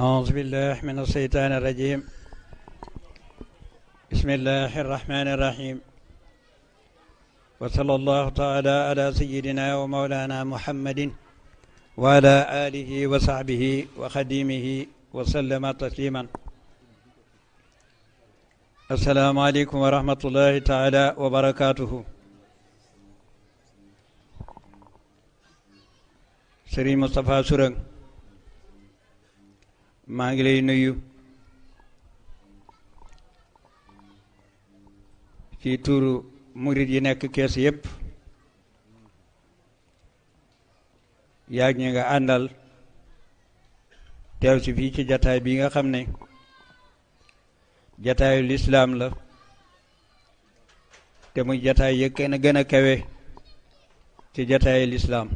أعوذ بالله من الشيطان الرجيم بسم الله الرحمن الرحيم وصلى الله تعالى على سيدنا ومولانا محمد وعلى آله وصحبه وخديمه وسلم تسليما السلام عليكم ورحمة الله تعالى وبركاته Serigne Moustapha Sourang maa ngi lay nuyu ci tuuru murid yi nekk Kees yépp yaag ñi nga àndal teew si fii ci jataay bi nga xam ne jataayu lislaam la te muy jataay yi gën a kawe ci jataayu lislaam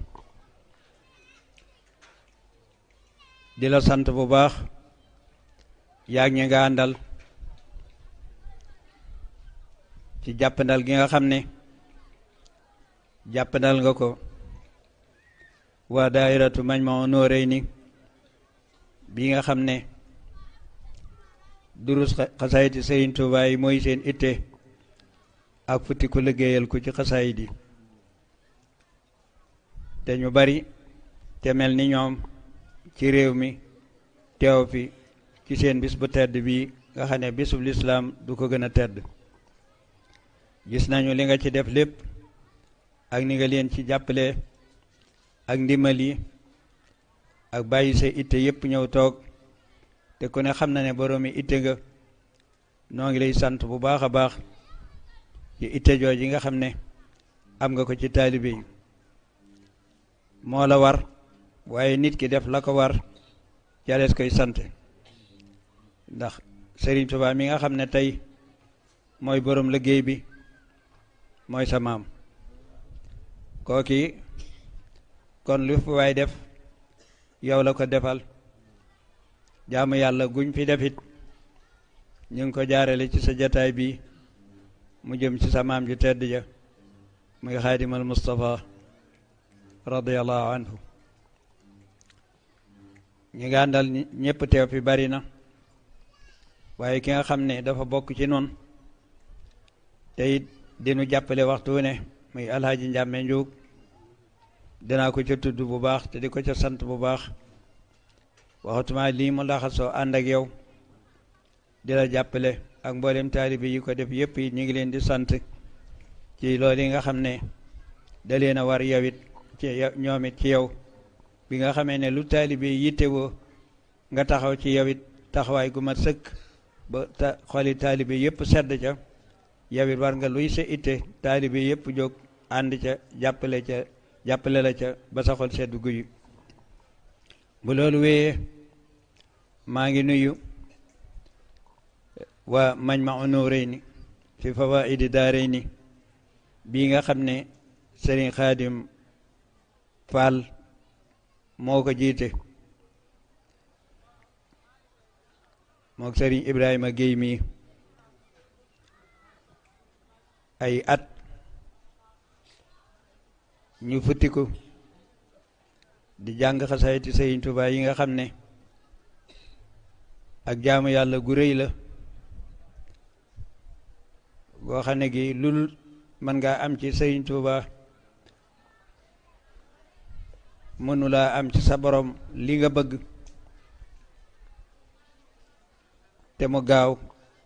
di la sant bu baax yaag ñi nga àndal ci jàppandal gi nga xam ne jàppandal nga ko waa daayiratu Majmahun Nurayni bi nga xam ne durus xasaayiti Sëriñ Tuubaa yi mooy seen itte ak futti ku liggéeyal ko ci xasaayit yi te ñu bari te mel ni ñoom ci réew mi teew fi ci seen bis bu tedd bii nga xam ne bisub lislaam du ko gën a tedd gis nañu li nga ci def lépp ak ni nga leen ci jàppale ak ndimbal yi ak bàyyi sa itte yépp ñëw toog te ku ne xam na ne boroomi itte nga noo ngi lay sant bu baax a baax ci itte jooji nga xam ne am nga ko ci taalibe yi moo la war waaye nit ki def la ko war jalees koy sant ndax Sëriñ Tuubaa mi nga xam ne tey mooy boroom liggéey bi mooy sa maam kooki kon lu fi waay def yow la ko defal jaamu yàlla guñ fi defit ñu ngi ko jaarale ci sa jataay bi mu jëm ci sa maam ju tedd ja muy Xaadimal Mustafa radiyallahu anhu ñi nga àndal ñépp teew fi bari na waaye ki nga xam ne dafa bokk ci noonu te it dinu jàppale waxtu ne muy Alhaaji Njàmme Njuug dinaa ko ca tudd bu baax te di ko ca sant bu baax waxatuma lii mu laxasoo ànd ak yow di la jàppale ak mboolem taalibe yi ko def yépp yi ñu ngi leen di sant ci loolu yi nga xam ne da leen a war yow it ci ñoom it ci yow bi nga xamee ne lu taalibe yittewoo nga taxaw ci yow it taxawaay gu mat sëkk ba xoli taalibe yépp sedd ca yow it war nga luy sa itte taalibe yépp jóg ànd ca jàppale la ca ba sa xol sedd guyu bu loolu wéyee maa ngi nuyu waa Majmahun Nurayni fi fawaa'idi daarayni bii nga xam ne Sëriñ Xaadim Faal moo ko jiite mook Sëriñ Ibrahima Géey mi ay at ñu futtiku di jàng xasaayiti Sëriñ Tuubaa yi nga xam ne ak jaamu yàlla gu rëy la goo xam ne gi lul mën ngaa am ci Sëriñ Tuubaa mënulaa am ci sa borom li nga bëgg te mu gaaw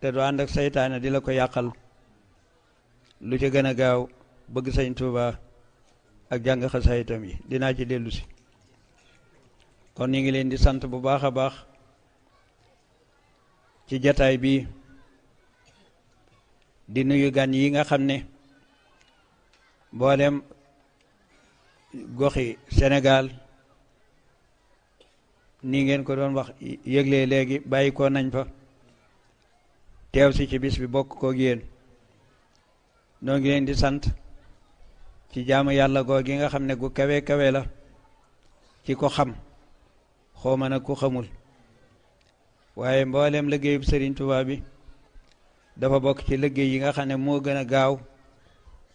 te du ànd ak seytaane di la ko yàqal lu ci gën a gaaw bëgg Sëriñ Tuubaa ak jàng xasaayitam yi dinaa ci dellu si kon ñu ngi leen di sant bu baax a baax ci jataay bi di nuyu gan yi nga xam ne mboolem goxi Sénégal ni ngeen ko doon wax yëgle léegi bàyyi ko nañ fa teew si ci bis bi bokk koog yéen noo ngi leen di sant ci jaamu yàlla goo gi nga xam ne gu kawe kawe la ci ko xam xooma nag ku xamul waaye mboolem liggéeyub Sëriñ Tuubaa bi dafa bokk ci liggéey yi nga xam ne moo gën a gaaw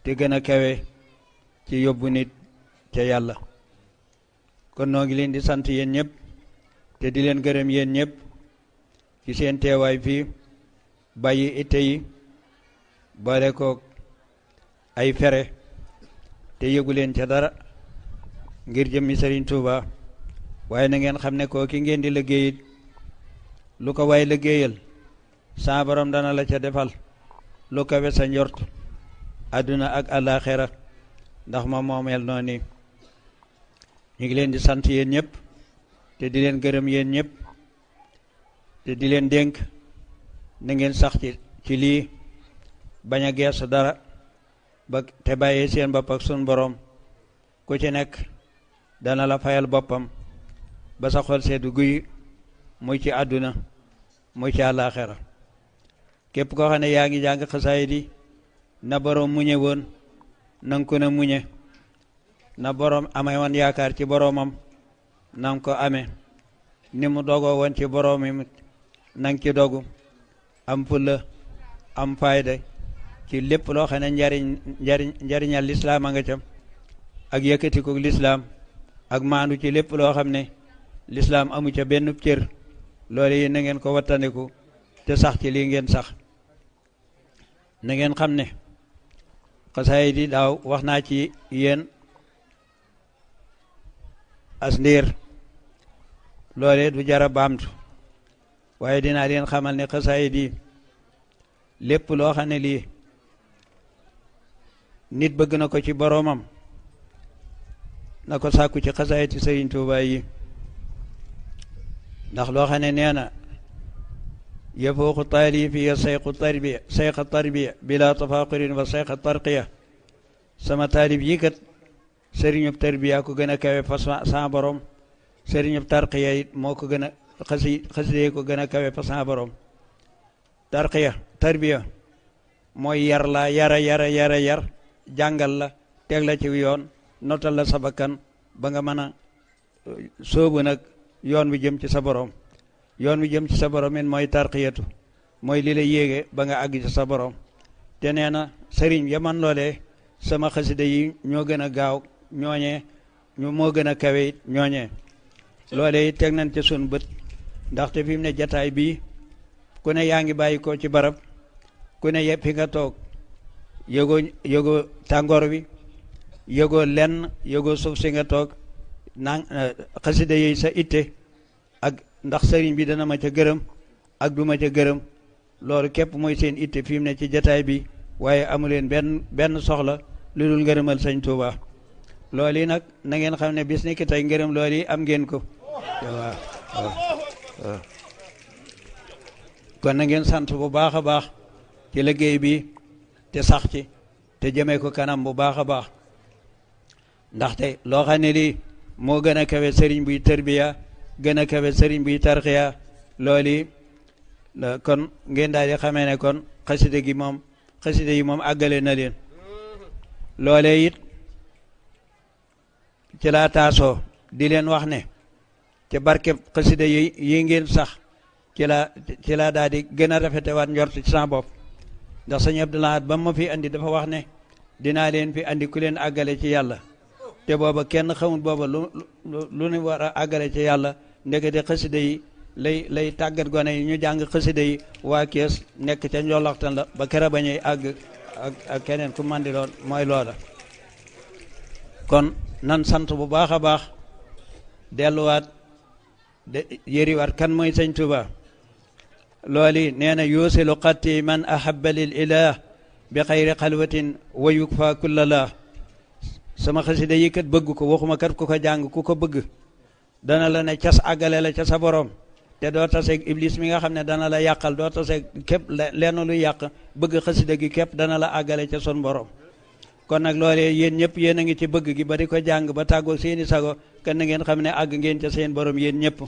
te gën a kawe ci yóbbu nit ca yàlla kon noo ngi leen di sant yéen ñëpp te di leen gërëm yéen ñëpp ci seen teewaay fii bàyyi itte yi boole ko ay fere te yëgu leen ca dara ngir jëmmi Serigne Touba waaye na ngeen xam ne koo ki ngeen di liggéeyit lu ko waay liggéeyal sa borom dana la ca defal lu kawe sa njort àdduna ak àllaaxira ndax moom moomeel noonu ñu ngi leen di sant yéen ñëpp te di leen gërëm yéen ñëpp te di leen dénk na ngeen sax ci lii bañ a geesu dara ba te bàyyee seen bopp ak sun borom ku ci nekk dana la fayal boppam ba sa xol seddu guy muy ci àdduna muy ci àllaaxira képp koo xam ne yaa ngi jàng xasaayid yi na borom muñe woon nanga ko na muñe na borom amee woon yaakaar ci boromam nanga ko amee ni mu dogoo woon ci boromam nanga ci dogu am fulla am fayda ci lépp loo xam ne njariñal lislaam a nga ca ak yëkkati ko lislaam ak maandu ci lépp loo xam ne lislaam amu ca benn cër loolu yi na ngeen ko wattandiku te sax ci lii ngeen sax na ngeen xam ne xasaayid yi daaw wax naa ci yéen as ndiir loolee du jara baamtu waaye dinaa leen xamal ne xasaayid yi lépp loo xam ne lii nit bëgg na ko ci boroomam na ko sàkku ci xasaayid yi Sëriñ Tuubaa yi ndax loo xam ne nee na yafooqu taalifi ya sayqa tarbiya bila tafaqurin wa sayqa tarqiya sama taalib yi kat sëriñub tarbiya ko gën a kawe fa sa borom sëriñub tarqiya it moo ko gën a xaside ko gën a kawe fa sa borom tarbiya mooy yar la yar jàngal la teg la ci yoon notal la sa bakkan ba nga mën a sóobu nag yoon wi jëm ci sa borom yoon wi jëm ci sa borom it mooy tarqiyatu mooy li la yéege ba nga àgg ci sa borom te nee na sëriñ ya man loolee sama xasida yi ñoo gën a gaaw ñooñee moo gën a kawe it ñooñee loolee it teg nañ ca sun bët ndaxte fi mu ne jataay bii ku ne yaa ngi bàyyi ko ci barab ku ne fi nga toog yëgoo tàngoor wi yëgoo lenn yëgoo suuf si nga toog naan xasida yi sa itte ak ndax sëriñ bi dana ma ca gërëm ak du ma ca gërëm loolu képp mooy seen itte fi mu ne ci jataay bi waaye amuleen benn soxla lu dul ngërëmal Sëñ Tuuba loolu yi nag na ngeen xam ne bis ni ki tey ngërëm loolu yi am ngeen ko waaw kon na ngeen sant bu baax a baax ci liggéey bi te sax ci te jëmee ko kanam bu baax a baax ndaxte loo xam ne lii moo gën a kawe sëriñ buy tërbiya gën a kawe sëriñ buy tarxiya loolu kon ngeen daal di xamee ne kon xasida yi moom àggale na leen loolee it ci laa taasoo di leen wax ne ci barke xasida yi ngeen sax ci laa daal di gën a rafetewaat njort ci sama bopp ndax sëñ Abdou Lahad ba ma fi andi dafa wax ne dinaa leen fi andi ku leen àggale ci yàlla te booba kenn xamul booba lu ñu war a àggale ci yàlla ndekete xasida yi lay tàggat gone yi ñu jàng xasida yi waa kees nekk ca njolaxtan la ba kera ba ñuy àgg ak keneen ku mandi loon mooy loola kon nan sant bu baax a baax delluwaat yëriwaat kan mooy Sëñ Tuuba looli nee na yuusilu xatti man ahabba lil ilah bi xayri xalwatin wa yukfa kulla la sama xasida yi kat bëgg ko waxuma kat ku ko jàng ku ko bëgg dana la ne cas àggale la ca sa borom te doo taseeg iblis mi nga xam ne dana la yàqal doo taseeg képp lenn luy yàq bëgg xasida gi képp dana la àggale ca son borom kon nag loolee yéen ñëpp yéen a ngi ci bëgg gi ba di ko jàng ba tàggoo seeni sago kan na ngeen xam ne àgg ngeen ca seen borom yéen ñëpp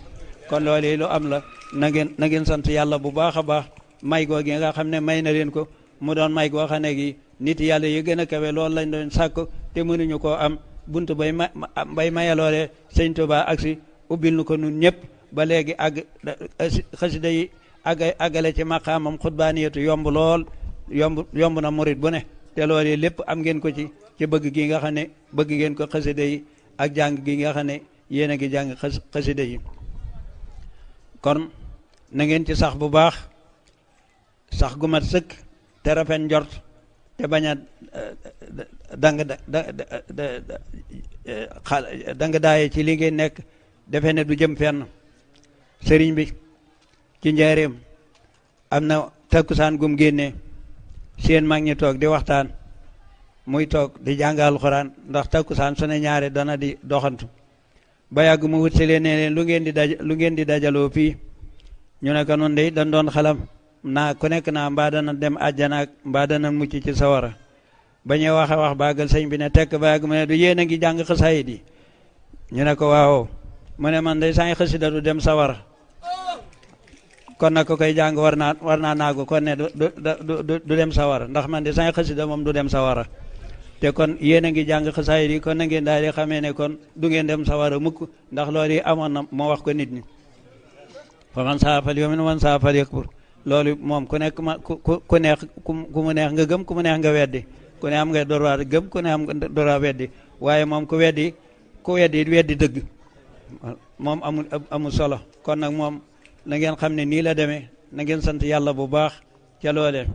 kon loolee lu am la na ngeen sant yàlla bu baax a baax may goo gi nga xam ne may na leen ko mu doon may goo xam ne gi nit yàlla yi gën a kawe loolu lañ doon sàkk te mënuñu koo am buntu bay maye loolee Sëñ Tuuba agsi ubbil nu ko nun ñëpp ba léegi xasida yi àggale ci maqaamam xutbaaniyatu yomb lool yomb na murit bu ne te loolu lépp am ngeen ko ci bëgg gi nga xam ne bëgg ngeen ko xasida yi ak jàng gi nga xam ne yéen a ngi jàng xasida yi kon na ngeen ci sax bu baax sax gu mat sëkk te rafet njort te bañ a dang daaye ci li ngeen nekk defe ne du jëm fenn. sëriñ bi ci njaareem am na takkusaan gum génnee seen mag ñi toog di waxtaan muy toog di jàng alxuraan ndax takkusaan su ne ñaare dana di doxantu ba yàgg mu wut si leen ne leen lu ngeen di dajaloo fii ñu ne ko noonu de dañ doon xalam naa ku nekk naa mbaa dana dem àjjana ak mbaa dana mucc ci sawara ba ñuy wax a wax baagal sëñ bi ne tekk ba yàgg mu ne du yéen a ngi jàng xasaayid yi ñu ne ko waaw mu ne man day sañ xasida du dem sawara kon nag ko koy jàng war naa naagu kon ne du dem sawara ndax man de sañ xasida moom du dem sawara te kon yéen a ngi jàng xasaayid yi kon na ngeen daal di xamee ne kon du ngeen dem sawara mukk ndax loolu yi amoon na moo wax ko nit ñi fa man saa fal yu'min wa man saa fal yakfur loolu moom ku nekk ku neex ku mu neex nga gëm ku mu neex nga weddi ku ne am nga droit gëm ku ne am nga droit weddi waaye moom ku weddi dëgg moom amul solo kon nag moom na ngeen xam ne nii la demee na ngeen sant yàlla bu baax ca loolee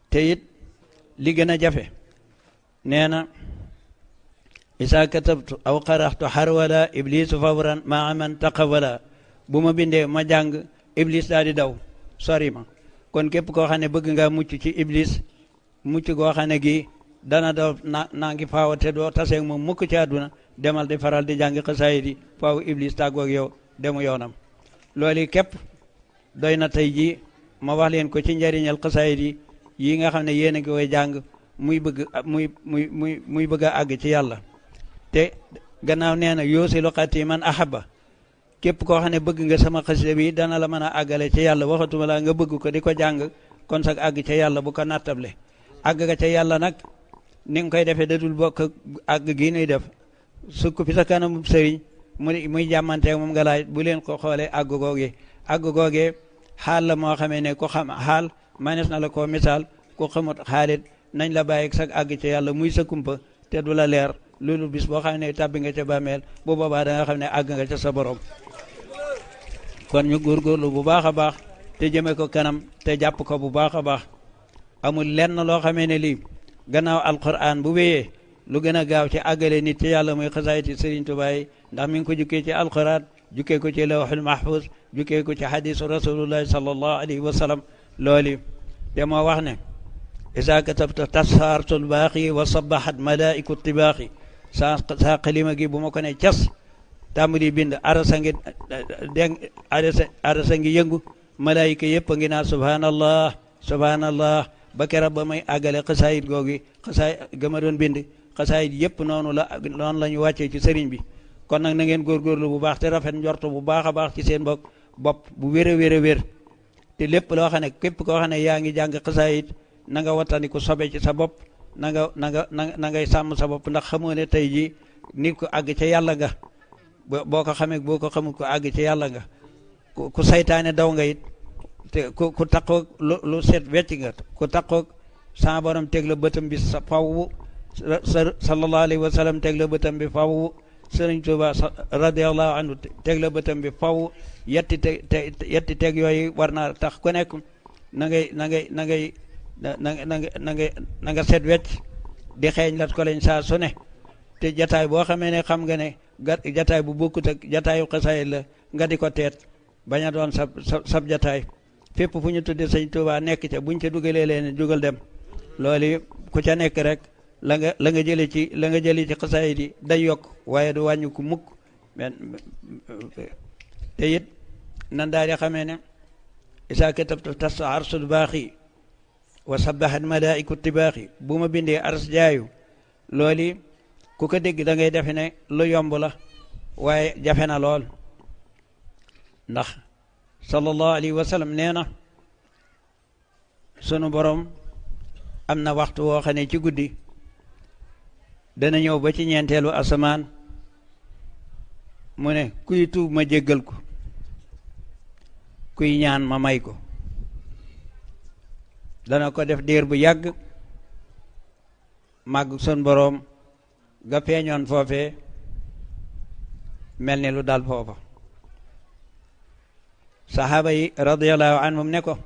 te it li gën a jafe nee na isa katabtu aw qaraxtu xarwala iblisu fawran maa man taqawala bu ma bindee ma jàng iblis daal di daw sori ma kon képp koo xam ne bëgg nga mucc ci iblis mucc goo xam ne gi dana daw naa ngi faaw te doo taseeg moom mukk ci àdduna demal di faral di jàng xasaayid yi faaw iblis tàggoog yow demu yoonam loolu képp doy na tey jii ma wax leen ko ci njariñal xasaayid yi nga xam ne yéen a ngi koy jàng muy bëgg a àgg ci yàlla te gannaaw nee na yoosilu xati man ahaba képp koo xam ne bëgg nga sama xasida bi dana la mën a àggale ci yàlla waxatuma la nga bëgg ko di ko jàng kon sax àgg ca yàlla bu ko nattable àgg nga ca yàlla nag ni nga koy defee dadul bokk àgg gi nuy def sukk fi sa kanam sëriñ muy jàmmanteeg moom nga laaj bu leen ko xoolee àgg googee xaal la moo xamee ne ku xam xaal manes na la koo misaal ku xamut xaalit nañ la bàyyi sax àgg ca yàlla muy sa kumpa te du la leer loolu bis boo xam ne tàbbi nga ca bàmmeel bu boobaa da nga xam ne àgg nga ca sa borom kon ñu góorgóorlu bu baax a baax te jëme ko kanam te jàpp ko bu baax a baax amul lenn loo xamee ne lii gannaaw alquran bu wéyee lu gën a gaaw ci àggale nit ci yàlla muy xasaayiti Sëriñ Tuubaa yi ndax mi ngi ko jukkee ci alquran jukkee ko ci lawhul mahfuz jukkee ko ci hadisu rasulullahi sallallahu alayhi wa sallam loolu te moo wax ne isa katabta tashartul baaxi wa sabahat malaiku tibaaxi saa xalima gi bu ma ko ne cas tàmbali bind arasa ngi yëngu malaayika yëpp a ngi naa subhanallah subhanallah ba keroog ba may àggale xasaayit googi ga ma doon bind xasaayit yëpp noonu la ñu wàccee ci sëriñ bi kon nag na ngeen góorgóorlu bu baax te rafet njortu bu baax a baax ci seen bopp bu wér a wér te lépp loo xam ne képp koo xam ne yaa ngi jàng xasaayit na nga wattandiku sobe ci sa bopp na ngay sàmm sa bopp ndax xamoo ne tey jii nit ku àgg ca yàlla nga boo ko xamee boo ko xamul ko àgg ca yàlla nga ku saytaane daw nga it te ku taqoog lu set wecc nga ku taqoog sa borom teg la bëtam bi sa faww sallallahu alayhi wa sallam teg la bëtam bi faww Sëriñ Tuuba radiallahu anhu teg la bëtam bi faww yetti teg yooyu war naa tax ku nekk na nga set wecc di xeeñ lat ko lañ saa su ne te jataay boo xamee ne xam nga ne jataay bu bokkut ak jataayu xasaayid la nga di ko teet bañ a doon sab jataay fépp fu ñu tuddee Sëñ Tuubaa nekk ca buñ ca dugalee leen jugal dem loolu ku ca nekk rek la nga jëlee ci xasaayid yi day yokk waaye du wàññi ku mukk te it nan daal di xamee ne isa katabta tas arsul baaxi wa sabahat malaiku tibaaxi bu ma bindee ars jaayu loolu ku ko dégg da ngay defe ne lu yomb la waaye jafe na lool ndax sallallahu alayhi wa sallam nee na sunu borom am na waxtu woo xam ne ci guddi dana ñëw ba ci ñeenteelu asamaan mu ne kuy tuub ma jéggal ko kuy ñaan ma may ko dana ko def diir bu yàgg màgg sun boroom ga feeñoon foofee mel ni lu dal foofa saxaaba yi radiyallahu anhum ne ko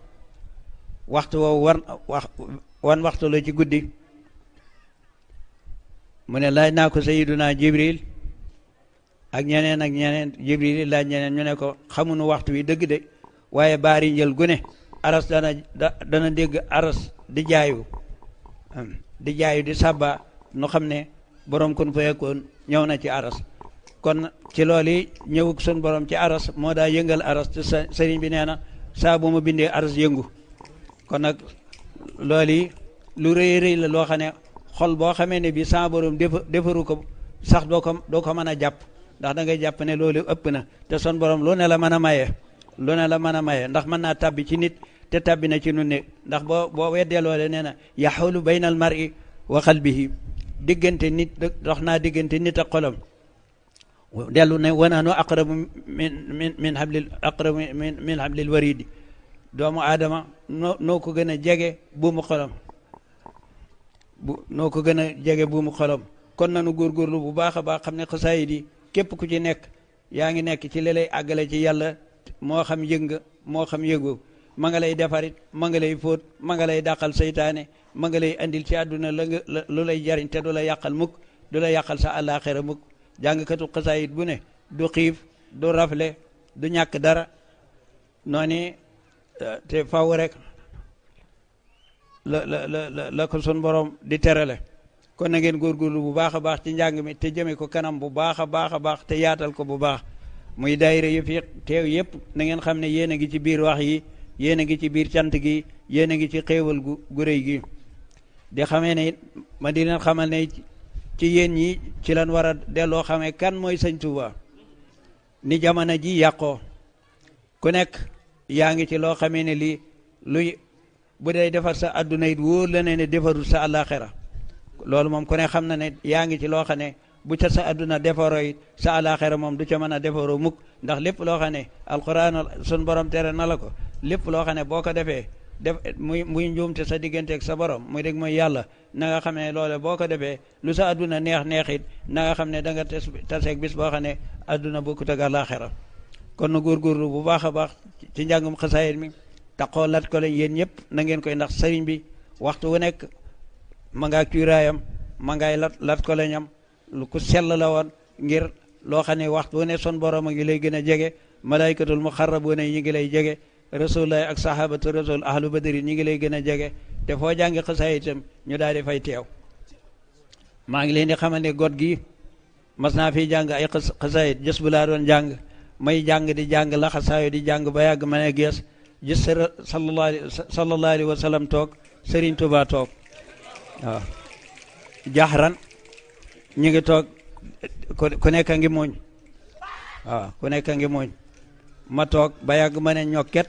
waxtu woowu wan waxtu la ci guddi mu ne laaj naa ko sayiduna jibril ak ñeneen jibril laaj ñeneen ñu ne ko xamuñu waxtu wi dëgg de waaye baari njël gu ne aras dana dégg aras di jaayu di sàbba nu xam ne borom kun fa yakkoon ñëw na ci aras kon ci loolu yi ñëwug sun borom ci aras moo daa yëngal aras te sëriñ bi nee na saa bu ma bindee aras yëngu kon nag loolu yi lu rëy la loo xam ne xol boo xamee ne bi saa borom defaru ko sax doo ko mën a jàpp ndax da ngay jàpp ne loolu ëpp na te sun borom lu ne la mën a maye ndax mën naa tabbi ci nit te tabbi na ci nun ne ndax boo weddee loole nee na yaxulu bayna al mar'i wa qalbihi diggante nit dox naa diggante nit ak xolam dellu ne wanaanu aqrabu min hablil waridi doomu aadama noo ko gën a jege buumu xolam noo ko gën a jege buumu xolam kon nanu góorgóorlu bu baax a baax xam ne xasaayid yi képp ku ci nekk yaa ngi nekk ci li lay àggale ci yàlla moo xam yëg nga moo xam yëgoo ma nga lay defarit ma nga lay fóot ma nga lay dàqal seytaane ma nga lay andil ci àdduna lu lay jariñ te du la yàqal mukk du la yàqal sa àllaaxira mukk jàngkatu xasaayid bu ne du xiif du rafle du ñàkk dara noonu te faw rek la ko sun borom di terale kon na ngeen góorgóorlu bu baax a baax ci njàng mi te jëme ko kanam bu baax a baax te yaatal ko bu baax muy daayira yu fi teew yëpp na ngeen xam ne yéen a ngi ci biir wax yi yéen a ngi ci biir cant gi yéen a ngi ci xéewal gu rëy gi di xamee ne ma di leen xamal ne ci yéen ñi ci lan war a delloo xamee kan mooy sëñ Tuuba ni jamono ji yàqoo ku nekk yaa ngi ci loo xamee ne lii luy bu dee defar sa adduna it wóor la ne defarul sa àllaaxira loolu moom ku ne xam na ne yaa ngi ci loo xam ne bu ca sa adduna defaroo it sa àllaaxira moom du ca mën a defaroo mukk ndax lépp loo xam ne alquran sun borom tere na la ko lépp loo xam ne boo ko defee muy njuumte sa digganteeg sa borom muy dégg mooy yàlla na nga xam ne loole boo ko defee lu sa adduna neex it na nga xam ne da nga taseeg bis boo xam ne adduna bokkut ak àllaaxira kon na góorgóorlu bu baax a baax ci njàngum xasaayid mi taxoo lat ko lañ yéen ñëpp na ngeen koy ndax sëriñ bi waxtu wu nekk ma ngaa cuuraayam ma ngaay lat ko lañam lu ku sell la woon ngir loo xam ne waxtu wu ne son borom a ngi lay gën a jege malaaykatul muxarrabuuna yi ñu ngi lay jege rasulullah ak sahabatu rasul ahlu badri ñi ngi lay gën a jege te foo jàngi xasaayid itam ñu daal di fay teew maa ngi leen di xamal ne got gi mas naa fi jàng ay xasaayid jës bu laa doon jàng may jàng di jàng la xasaayo di jàng ba yàgg ma ne gees gis sallallahu alayhi wa sallam toog Serigne Touba toog waaw jaxran ñu ngi toog ku nekk a ngi muuñ waaw ku nekk a ngi muuñ ma toog ba yàgg ma ne ñokket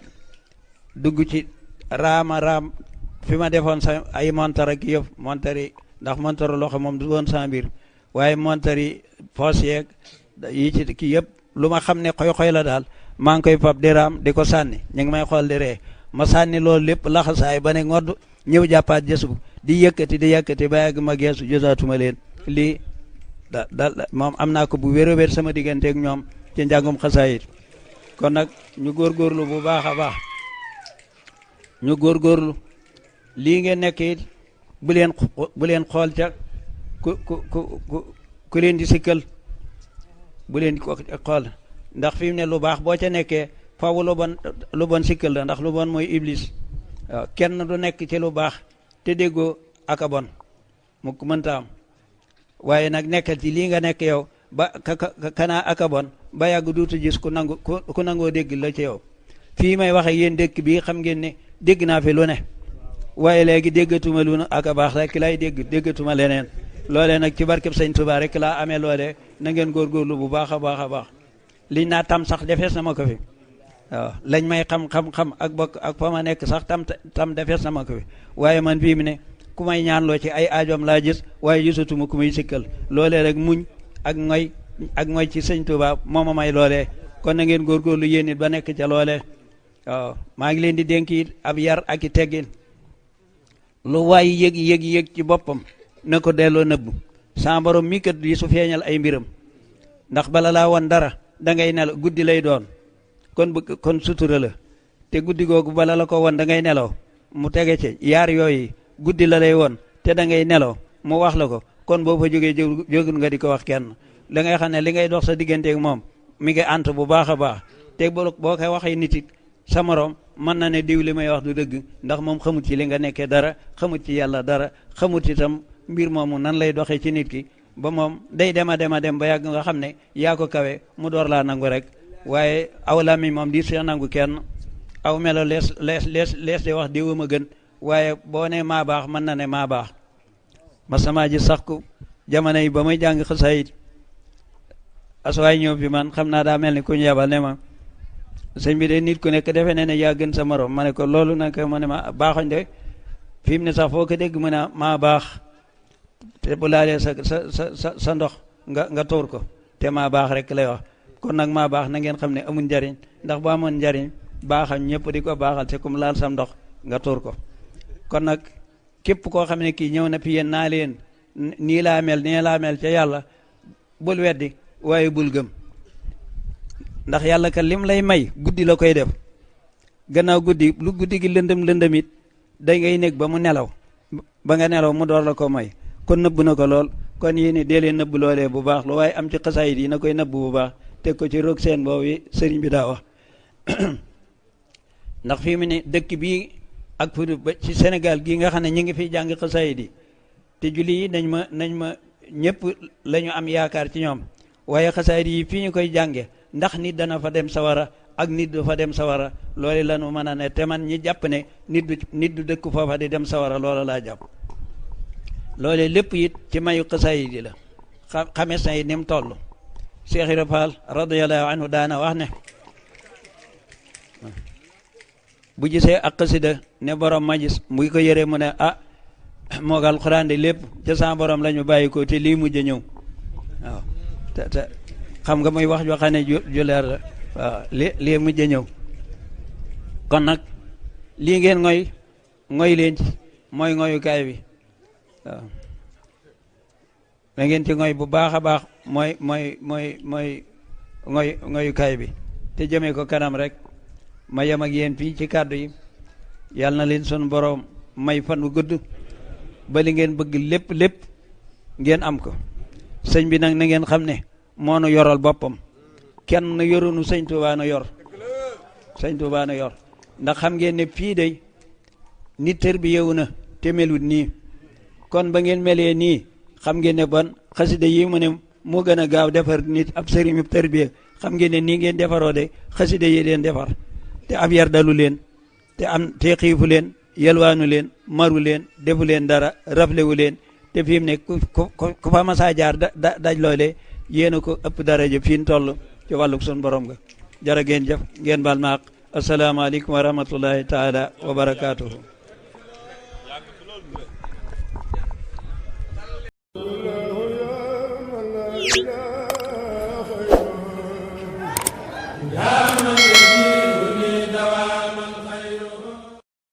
dugg ci raam fi ma defoon sa ay montar ak yëf montar yi ndax montaru loxo moom du woon sa mbir waaye montar yi foos yeeg yi ci kii yëpp lu ma xam ne xoy-xoy la daal maa ngi koy fab di raam di ko sànni ñu ngi may xool di ree ma sànni loolu lépp laxasaay ba ne ngodd ñëw jàppaat jësu di yëkkati ba yàgg ma geesu jotaatuma leen lii moom am naa ko bu wér a wér sama digganteeg ñoom ci njàngum xasaayit kon nag ñu góorgóorlu bu baax a baax ñu góorgóorlu lii ngeen nekk it bu leen xool ca ku leen di sikkal bu leen ko xool ndax fi mu ne lu baax boo ca nekkee faaw lu bon sikkal la ndax lu bon mooy iblis waaw kenn du nekk ci lu baax te déggoo aka bon mu ko mënta am waaye nag nekkal ci lii nga nekk yow ba kanaa aka bon ba yàgg duutu gis ku nangoo dégg la ci yow fii may waxe yéen dëkk bii xam ngeen ne dégg naa fi lu ne waaye léegi déggatuma lu ne aka baax rek lay déggatuma leneen loolee nag ci barkeb Sëñ Tuubaa rek laa amee loolee na ngeen góorgóorlu bu baax a baax a baax liñ naa tam sax defees na ma ko fi waaw lañ may xam ak bokk ak fa ma nekk sax tam defees na ma ko fi waaye man fii mu ne ku may ñaanloo ci ay aajoom laa gis waaye gisatuma ku muy sikkal loolee rek muñ ak ngoy ci Sëñ Tuubaa moo ma may loolee kon na ngeen góorgóorlu yéen it ba nekk ca loolee waaw maa ngi leen di dénk it ab yar ak i teggin lu waay yëg ci boppam na ko delloo nëbbu sa borom mi kat di su feeñal ay mbiram ndax bala laa woon dara da ngay nelaw guddi lay doon kon sutura la te guddi googu bala la ko won da ngay nelaw mu tege ci yaar yooyu guddi la lay woon te da ngay nelaw mu wax la ko kon boo fa jógee jógul nga di ko wax kenn da ngay xam ne li ngay dox sa digganteeg moom mi ngi ant bu baax a baax te boo koy waxee nit it sa morom mën na ne diw li may wax du dëgg ndax moom xamut ci li nga nekkee dara xamut ci yàlla dara xamut itam mbir moomu nan lay doxee ci nit ki ba moom day dem a dem ba yàgg nga xam ne yaa ko kawe mu door laa nangu rek waaye aw làmmiñ moom di see nangu kenn aw melo lees di wax diw ma gën waaye boo ne maa baax mën na ne maa baax ma sama ji sax ko jamono yi ba may jàng xasaayit aswaay ñëw fi man xam naa daa mel ni ku ñu yabal ne ma sëñ bi de nit ku nekk defe ne yaa gën sa morom ma ne ko loolu nag ma ne ma baaxoñ de fi mu ne sax foo ko dégg mu ne maa baax te bu laalee sa ndox nga tuur ko te maa baax rek lay wax kon nag maa baax na ngeen xam ne amul njariñ ndax bu amoon njariñ baaxam ñëpp di ko baaxal te comme laal sam ndox nga tuur ko kon nag képp koo xam ne kii ñëw na fi yéen naa leen nii laa mel ca yàlla bul weddi waaye bul gëm ndax yàlla ka lim lay may guddi la koy def gannaaw guddi lu guddi gi lëndëm it da ngay nekk ba mu nelaw ba nga nelaw mu door la ko may kon nëbb na ko lool kon yéen dee leen nëbb loolee bu baax lu waaye am ci xasaayit yi na koy nëbb bu baax teg ko ci roog seen boobu sëriñ bi daa wax ndax fii mu ne dëkk bii ak fu ba ci Sénégal gii nga xam ne ñu ngi fiy jàng xasaayit yi te julli yi nañ ma ñëpp la ñu am yaakaar ci ñoom waaye xasaayit yi fii ñu koy jànge ndax nit dana fa dem sawara ak nit du fa dem sawara loolu la nu mën a ne te man ñi jàpp ne nit du dëkk foofa di dem sawara loola laa jàpp loole lépp it ci mayu xasaayit yi la xames na yi ni mu toll Cheikh Ibra Fall radiyallahu anhu daana wax ne bu gisee ak xasida ne borom ma gis muy ko yëree mu ne moog alxuraan de lépp ca sa borom la ñu bàyyi ko te lii mujj a ñëw waaw te xam nga muy wax joo xam ne ju leer la waaw lii mujj a ñëw kon nag lii ngeen ngoy leen ci mooy ngoyukaay bi waaw da ngeen ci ngoy bu baax a baax mooy ngoyukaay bi te jëmee ko kanam rek ma yem ak yéen fii ci kàddu yi yàlla na leen sunu boroom may fan wu gudd ba li ngeen bëgg lépp ngeen am ko sëñ bi nag na ngeen xam ne moo nu yoral boppam kenn yorunu sëñ Tuubaa nu yor sëñ Tuubaa nu yor ndax xam ngeen ne fii day nit tër bi yeewu na te melut nii kon ba ngeen melee nii xam ngeen ne bon xasida yi mu ne moo gën a gaaw defar nit ab sëriñ tër bi xam ngeen ne nii ngeen defaroo de xasida yi leen defar te ab yar dalu leen te xiifu leen yelwaanu leen maru leen defu leen dara raflewu leen te fi mu ne ku fa masaa jaar daj loole yéen a ko ëpp daraja fi ñu toll ci wàllug sun borom nga jërë ngeen jëf ngeen baal maaq asalaamaaleykum wa rahmatullahi taala wa barakaatuhu la